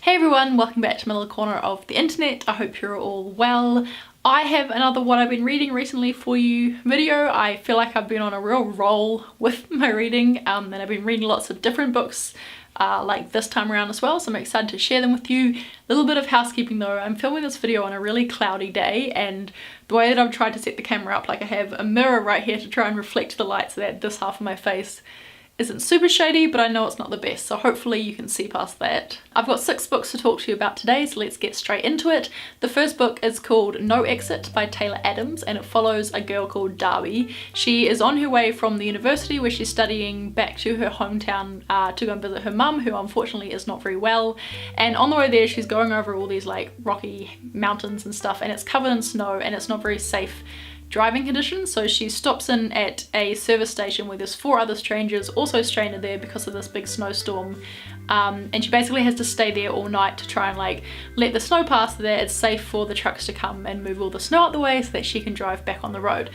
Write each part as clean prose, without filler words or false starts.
Hey everyone, welcome back to my little corner of the internet. I hope you're all well. I have another what I've been reading recently for you video. I feel like I've been on a real roll with my reading and I've been reading lots of different books like this time around as well, so I'm excited to share them with you. A little bit of housekeeping though, I'm filming this video on a really cloudy day, and the way that I've tried to set the camera up, like I have a mirror right here to try and reflect the light so that this half of my face isn't super shady, but I know it's not the best, so hopefully you can see past that. I've got 6 books to talk to you about today, so let's get straight into it. The first book is called No Exit by Taylor Adams, and it follows a girl called Darby. She is on her way from the university where she's studying back to her hometown to go and visit her mum, who unfortunately is not very well. And on the way there, she's going over all these like rocky mountains and stuff, and it's covered in snow and it's not very safe driving conditions, so she stops in at a service station where there's 4 other strangers also stranded there because of this big snowstorm, and she basically has to stay there all night to try and like let the snow pass so that it's safe for the trucks to come and move all the snow out the way so that she can drive back on the road.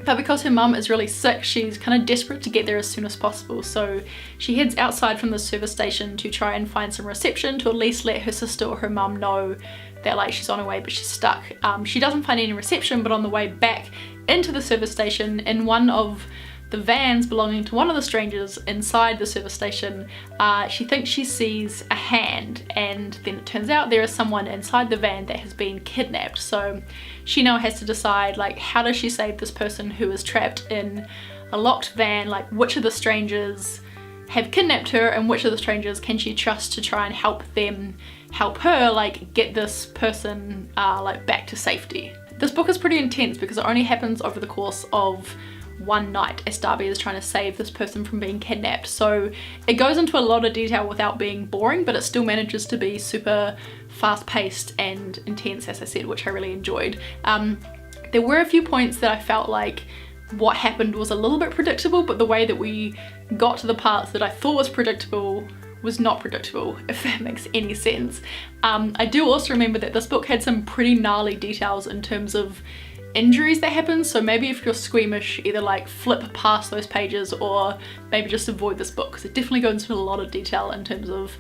But because her mum is really sick, she's kind of desperate to get there as soon as possible, so she heads outside from the service station to try and find some reception to at least let her sister or her mum know that like she's on her way but she's stuck. She doesn't find any reception, but on the way back into the service station, in one of the vans belonging to one of the strangers inside the service station, she thinks she sees a hand, and then it turns out there is someone inside the van that has been kidnapped. So she now has to decide, like, how does she save this person who is trapped in a locked van? Like, which of the strangers have kidnapped her and which of the strangers can she trust to try and help her like get this person like back to safety. This book is pretty intense because it only happens over the course of one night as Darby is trying to save this person from being kidnapped, so it goes into a lot of detail without being boring, but it still manages to be super fast-paced and intense, as I said, which I really enjoyed. There were a few points that I felt like what happened was a little bit predictable, but the way that we got to the parts that I thought was predictable was not predictable, if that makes any sense. I do also remember that this book had some pretty gnarly details in terms of injuries that happen, so maybe if you're squeamish, either like flip past those pages or maybe just avoid this book, because it definitely goes into a lot of detail in terms of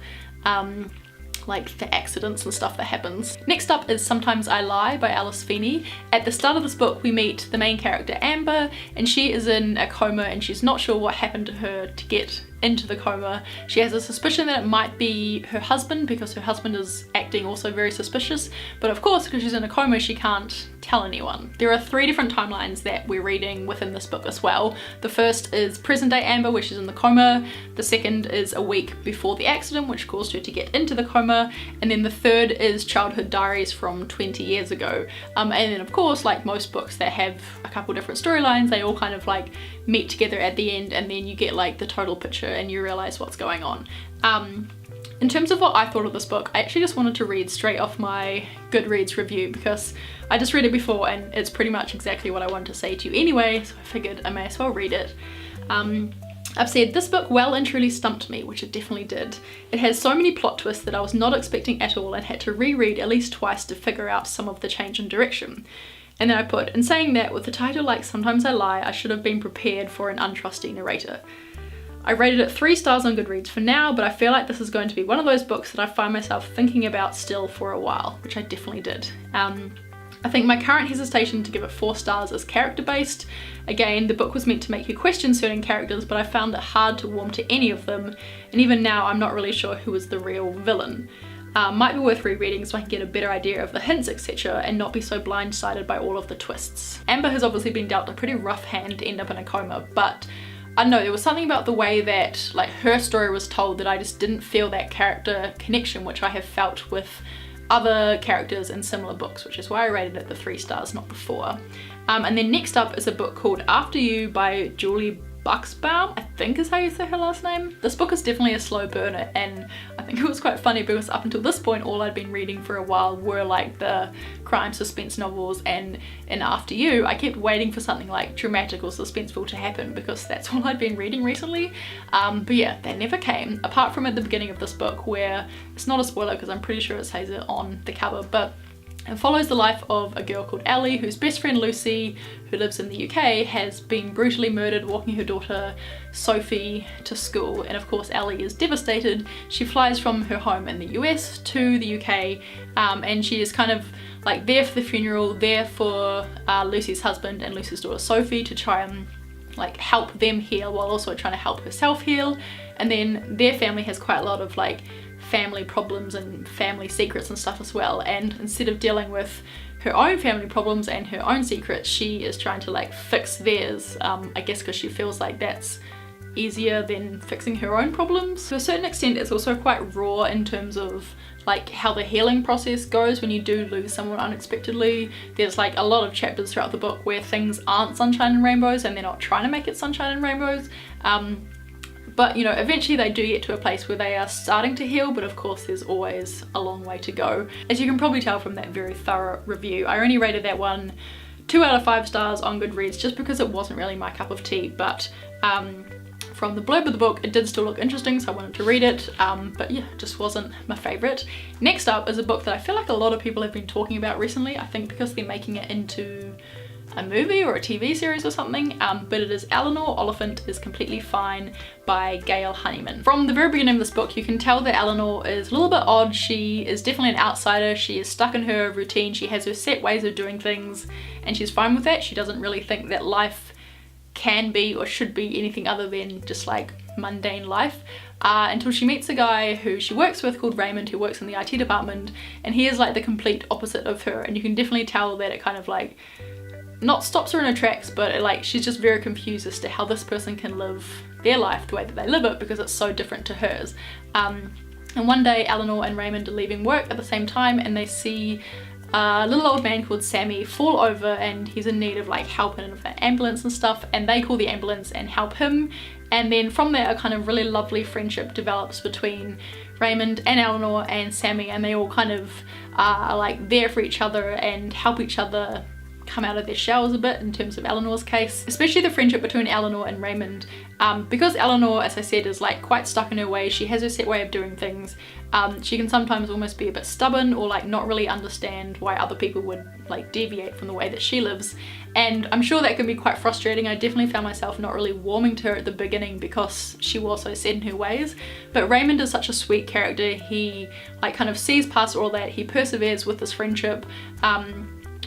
like the accidents and stuff that happens. Next up is Sometimes I Lie by Alice Feeney. At the start of this book we meet the main character Amber, and she is in a coma and she's not sure what happened to her to get into the coma. She has a suspicion that it might be her husband because her husband is acting also very suspicious, but of course because she's in a coma she can't tell anyone. There are 3 different timelines that we're reading within this book as well. The first is present day Amber, where she's in the coma. The second is a week before the accident which caused her to get into the coma, and then the third is childhood diaries from 20 years ago. And then of course, like most books that have a couple different storylines, they all kind of like meet together at the end, and then you get like the total picture and you realize what's going on. In terms of what I thought of this book, I actually just wanted to read straight off my Goodreads review because I just read it before and it's pretty much exactly what I wanted to say to you anyway, so I figured I may as well read it. I've said, this book well and truly stumped me, which it definitely did. It has so many plot twists that I was not expecting at all and had to reread at least twice to figure out some of the change in direction. And then I put, in saying that, with a title like Sometimes I Lie, I should have been prepared for an untrusty narrator. I rated it 3 stars on Goodreads for now, but I feel like this is going to be one of those books that I find myself thinking about still for a while, which I definitely did. I think my current hesitation to give it 4 stars is character based. Again, the book was meant to make you question certain characters, but I found it hard to warm to any of them, and even now I'm not really sure who is the real villain. Might be worth rereading so I can get a better idea of the hints, etc., and not be so blindsided by all of the twists. Amber has obviously been dealt a pretty rough hand to end up in a coma, but I don't know, there was something about the way that like her story was told that I just didn't feel that character connection, which I have felt with other characters in similar books, which is why I rated it the 3 stars, not the 4. And then next up is a book called After You by Julie Buxbaum, I think is how you say her last name. This book is definitely a slow burner, and I think it was quite funny because up until this point all I'd been reading for a while were like the crime suspense novels, and in After You I kept waiting for something like dramatic or suspenseful to happen because that's all I'd been reading recently. But yeah, that never came, apart from at the beginning of this book where, it's not a spoiler because I'm pretty sure it says it on the cover, but It follows the life of a girl called Ellie, whose best friend Lucy, who lives in the UK, has been brutally murdered walking her daughter Sophie to school. And of course Ellie is devastated. She flies from her home in the US to the UK, and she is kind of like there for the funeral, there for Lucy's husband and Lucy's daughter Sophie, to try and like help them heal while also trying to help herself heal. And then their family has quite a lot of like family problems and family secrets and stuff as well, and instead of dealing with her own family problems and her own secrets, she is trying to like fix theirs, I guess because she feels like that's easier than fixing her own problems. To a certain extent it's also quite raw in terms of like how the healing process goes when you do lose someone unexpectedly. There's like a lot of chapters throughout the book where things aren't sunshine and rainbows, and they're not trying to make it sunshine and rainbows. But you know, eventually they do get to a place where they are starting to heal, but of course there's always a long way to go. As you can probably tell from that very thorough review, I only rated that one 2 out of 5 stars on Goodreads just because it wasn't really my cup of tea, but from the blurb of the book it did still look interesting, so I wanted to read it, but yeah, it just wasn't my favourite. Next up is a book that I feel like a lot of people have been talking about recently, I think because they're making it into a movie or a TV series or something, but it is Eleanor Oliphant is Completely Fine by Gail Honeyman. From the very beginning of this book you can tell that Eleanor is a little bit odd. She is definitely an outsider, she is stuck in her routine, she has her set ways of doing things and she's fine with that. She doesn't really think that life can be or should be anything other than just like mundane life, until she meets a guy who she works with called Raymond, who works in the IT department, and he is like the complete opposite of her, and you can definitely tell that it kind of like not stops her in her tracks, but it, like she's just very confused as to how this person can live their life the way that they live it because it's so different to hers. And one day Eleanor and Raymond are leaving work at the same time and they see a little old man called Sammy fall over, and he's in need of like help in an ambulance and stuff, and they call the ambulance and help him. And then from there a kind of really lovely friendship develops between Raymond and Eleanor and Sammy, and they all kind of are like there for each other and help each other come out of their shells a bit in terms of Eleanor's case, especially the friendship between Eleanor and Raymond, because Eleanor, as I said, is like quite stuck in her way. She has her set way of doing things. She can sometimes almost be a bit stubborn or like not really understand why other people would like deviate from the way that she lives, and I'm sure that can be quite frustrating. I definitely found myself not really warming to her at the beginning because she was so set in her ways, but Raymond is such a sweet character. He like kind of sees past all that, he perseveres with this friendship,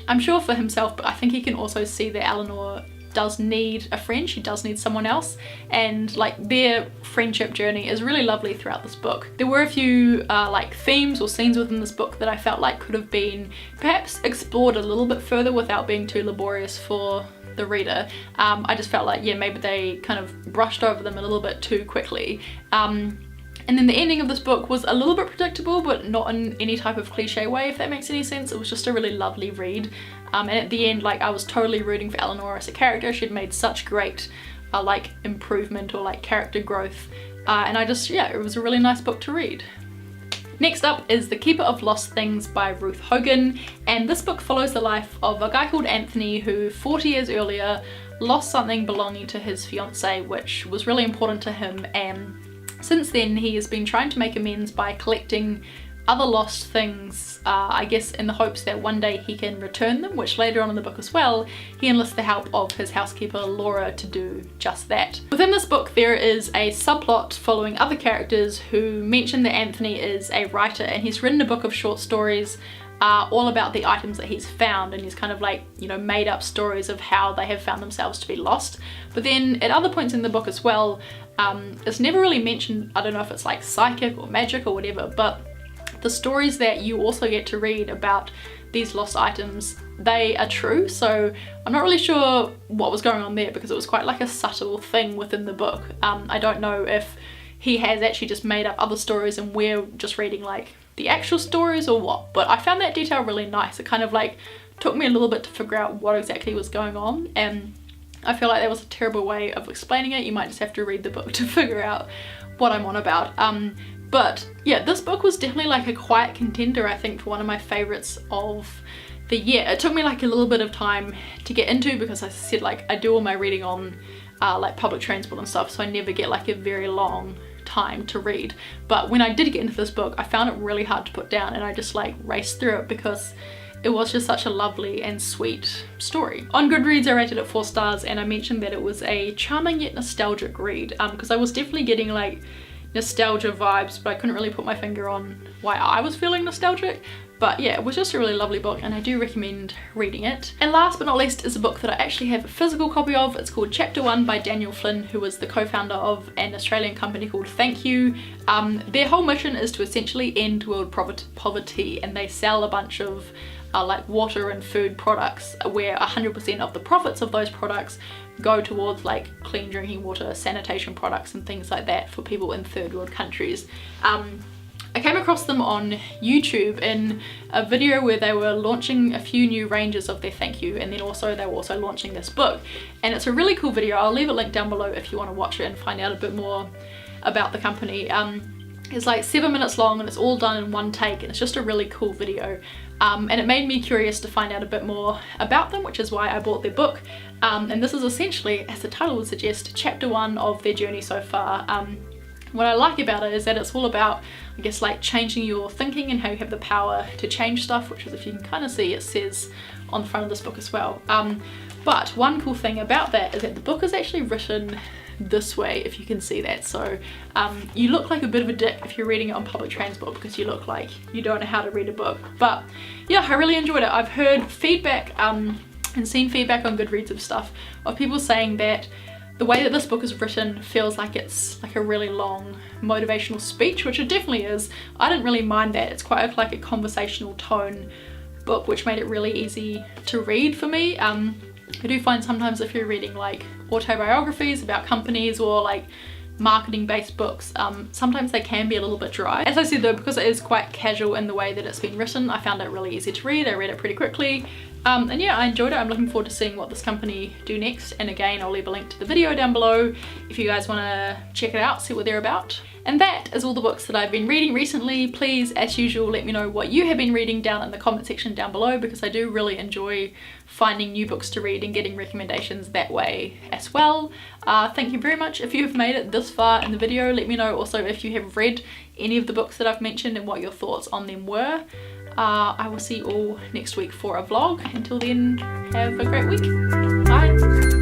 I'm sure for himself, but I think he can also see that Eleanor does need a friend, she does need someone else, and like their friendship journey is really lovely throughout this book. There were a few like themes or scenes within this book that I felt like could have been perhaps explored a little bit further without being too laborious for the reader. I just felt like, yeah, maybe they kind of brushed over them a little bit too quickly. And then the ending of this book was a little bit predictable, but not in any type of cliche way, if that makes any sense. It was just a really lovely read. And at the end, like I was totally rooting for Eleanor as a character. She'd made such great like improvement or like character growth. And I just, yeah, it was a really nice book to read. Next up is The Keeper of Lost Things by Ruth Hogan, and this book follows the life of a guy called Anthony who 40 years earlier lost something belonging to his fiancée, which was really important to him, and since then he has been trying to make amends by collecting other lost things, I guess in the hopes that one day he can return them, which later on in the book as well, he enlists the help of his housekeeper Laura to do just that. Within this book there is a subplot following other characters who mention that Anthony is a writer and he's written a book of short stories all about the items that he's found, and he's kind of like, you know, made up stories of how they have found themselves to be lost. But then at other points in the book as well, it's never really mentioned, I don't know if it's like psychic or magic or whatever, but the stories that you also get to read about these lost items, they are true. So I'm not really sure what was going on there because it was quite like a subtle thing within the book. I don't know if he has actually just made up other stories and we're just reading like the actual stories or what, but I found that detail really nice. It kind of like took me a little bit to figure out what exactly was going on, and I feel like that was a terrible way of explaining it. You might just have to read the book to figure out what I'm on about. But yeah, this book was definitely like a quiet contender, I think, for one of my favorites of the year. It took me like a little bit of time to get into because, as I said, like I do all my reading on like public transport and stuff, so I never get like a very long time to read. But when I did get into this book, I found it really hard to put down, and I just like raced through it because it was just such a lovely and sweet story. On Goodreads I rated it 4 stars, and I mentioned that it was a charming yet nostalgic read, because I was definitely getting like nostalgia vibes, but I couldn't really put my finger on why I was feeling nostalgic. But yeah, it was just a really lovely book, and I do recommend reading it. And last but not least is a book that I actually have a physical copy of. It's called Chapter 1 by Daniel Flynn, who is the co-founder of an Australian company called Thank You. Their whole mission is to essentially end world poverty, and they sell a bunch of like water and food products where 100% of the profits of those products go towards like clean drinking water, sanitation products and things like that for people in third world countries. I came across them on YouTube in a video where they were launching a few new ranges of their Thank You, and then also they were also launching this book, and it's a really cool video. I'll leave a link down below if you want to watch it and find out a bit more about the company. It's like 7 minutes long and it's all done in one take, and it's just a really cool video, and it made me curious to find out a bit more about them, which is why I bought their book. And this is essentially, as the title would suggest, chapter 1 of their journey so far. What I like about it is that it's all about, I guess, like changing your thinking and how you have the power to change stuff, which is, if you can kind of see, it says on the front of this book as well. But one cool thing about that is that the book is actually written this way, if you can see that. So you look like a bit of a dick if you're reading it on public transport, because you look like you don't know how to read a book. But yeah, I really enjoyed it. I've heard feedback and seen feedback on Goodreads of stuff of people saying that the way that this book is written feels like it's like a really long motivational speech, which it definitely is. I didn't really mind that. It's quite like a conversational tone book, which made it really easy to read for me. I do find sometimes if you're reading like autobiographies about companies or like marketing based books, sometimes they can be a little bit dry. As I said though, because it is quite casual in the way that it's been written, I found it really easy to read. I read it pretty quickly. And yeah, I enjoyed it. I'm looking forward to seeing what this company do next. And again, I'll leave a link to the video down below if you guys want to check it out, see what they're about. And that is all the books that I've been reading recently. Please, as usual, let me know what you have been reading down in the comment section down below, because I do really enjoy finding new books to read and getting recommendations that way as well. Thank you very much if you have made it this far in the video. Let me know also if you have read any of the books that I've mentioned and what your thoughts on them were. I will see you all next week for a vlog. Until then, have a great week. Bye.